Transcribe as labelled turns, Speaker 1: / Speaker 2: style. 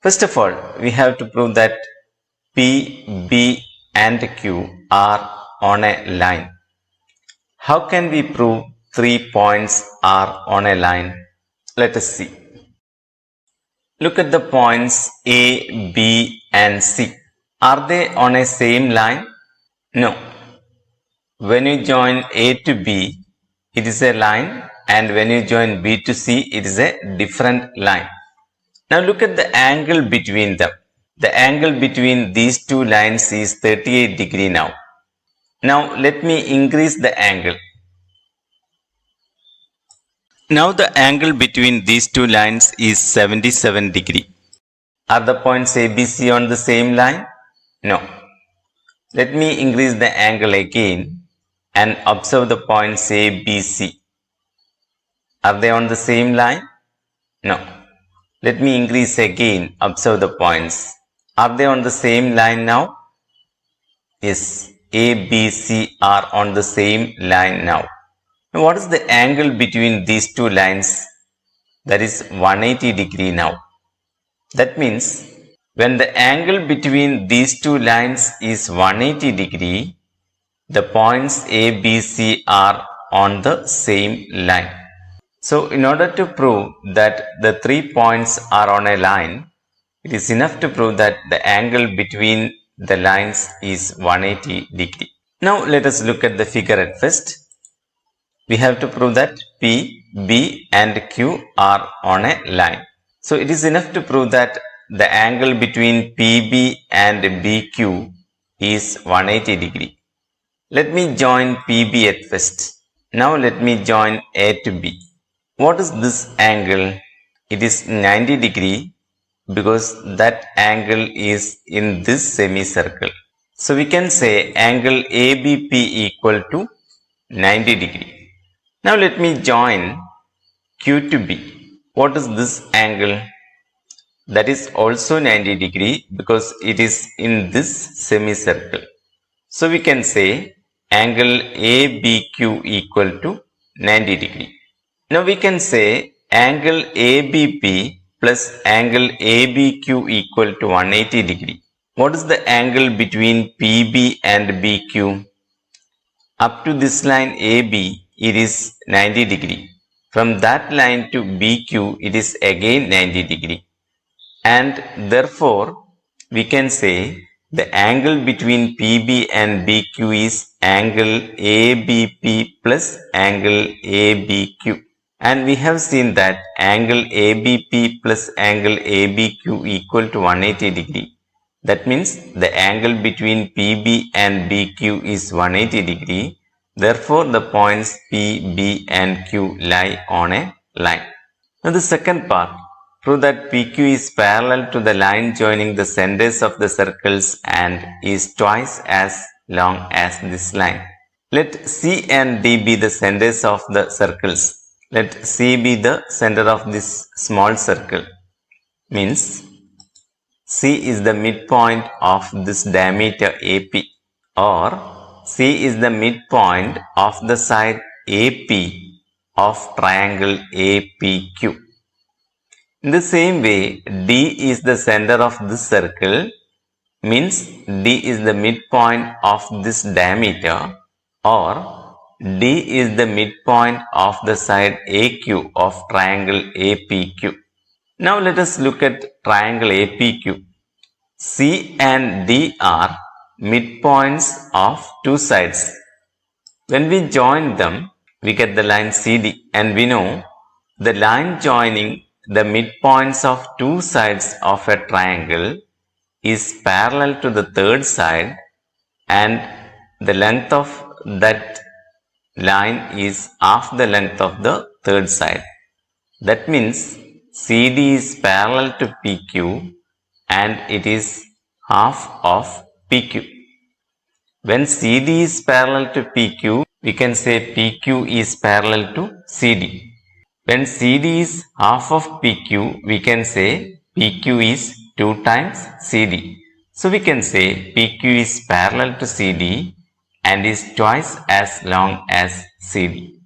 Speaker 1: First of all, we have to prove that P, B and Q are on a line. How can we prove 3 points are on a line? Let us see. Look at the points A, B and C. Are they on a same line? No. When you join A to B, it is a line, and when you join B to C, it is a different line. Now look at the angle between them. The angle between these two lines is 38 degree now. Now let me increase the angle. Now the angle between these two lines is 77 degree. Are the points ABC on the same line? No. Let me increase the angle again and observe the points ABC. Are they on the same line? No. Let me increase again, observe the points. Are they on the same line now? Yes, A, B, C are on the same line now. Now what is the angle between these two lines? That is 180 degree now. That means when the angle between these two lines is 180 degree, the points A, B, C are on the same line. So in order to prove that the 3 points are on a line, it is enough to prove that the angle between the lines is 180 degree. Now let us look at the figure at first. We have to prove that P, B and Q are on a line. So it is enough to prove that the angle between PB and BQ is 180 degree. Let me join PB at first. Now let me join A to B. What is this angle? It is 90 degree because that angle is in this semicircle. So we can say angle ABP equal to 90 degree. Now let me join Q to B. What is this angle? That is also 90 degree because it is in this semicircle. So we can say angle ABQ equal to 90 degree. Now we can say angle ABP plus angle ABQ equal to 180 degree. What is the angle between PB and BQ? Up to this line AB, it is 90 degree. From that line to BQ, it is again 90 degree. And therefore, we can say the angle between PB and BQ is angle ABP plus angle ABQ. And we have seen that angle ABP plus angle ABQ equal to 180 degree. That means the angle between PB and BQ is 180 degree. Therefore, the points P, B and Q lie on a line. Now the second part, prove that PQ is parallel to the line joining the centers of the circles and is twice as long as this line. Let C and D be the centers of the circles. Let C be the center of this small circle. Means C is the midpoint of this diameter AP, or C is the midpoint of the side AP of triangle APQ. In the same way, D is the center of this circle, means D is the midpoint of this diameter, or D is the midpoint of the side AQ of triangle APQ. Now let us look at triangle APQ. C and D are midpoints of two sides. When we join them, we get the line CD, and we know the line joining the midpoints of two sides of a triangle is parallel to the third side, and the length of that line is half the length of the third side. That means CD is parallel to PQ and it is half of PQ. When CD is parallel to PQ, we can say PQ is parallel to CD. When CD is half of PQ, we can say PQ is 2 times CD. So we can say PQ is parallel to CD and is twice as long as CD.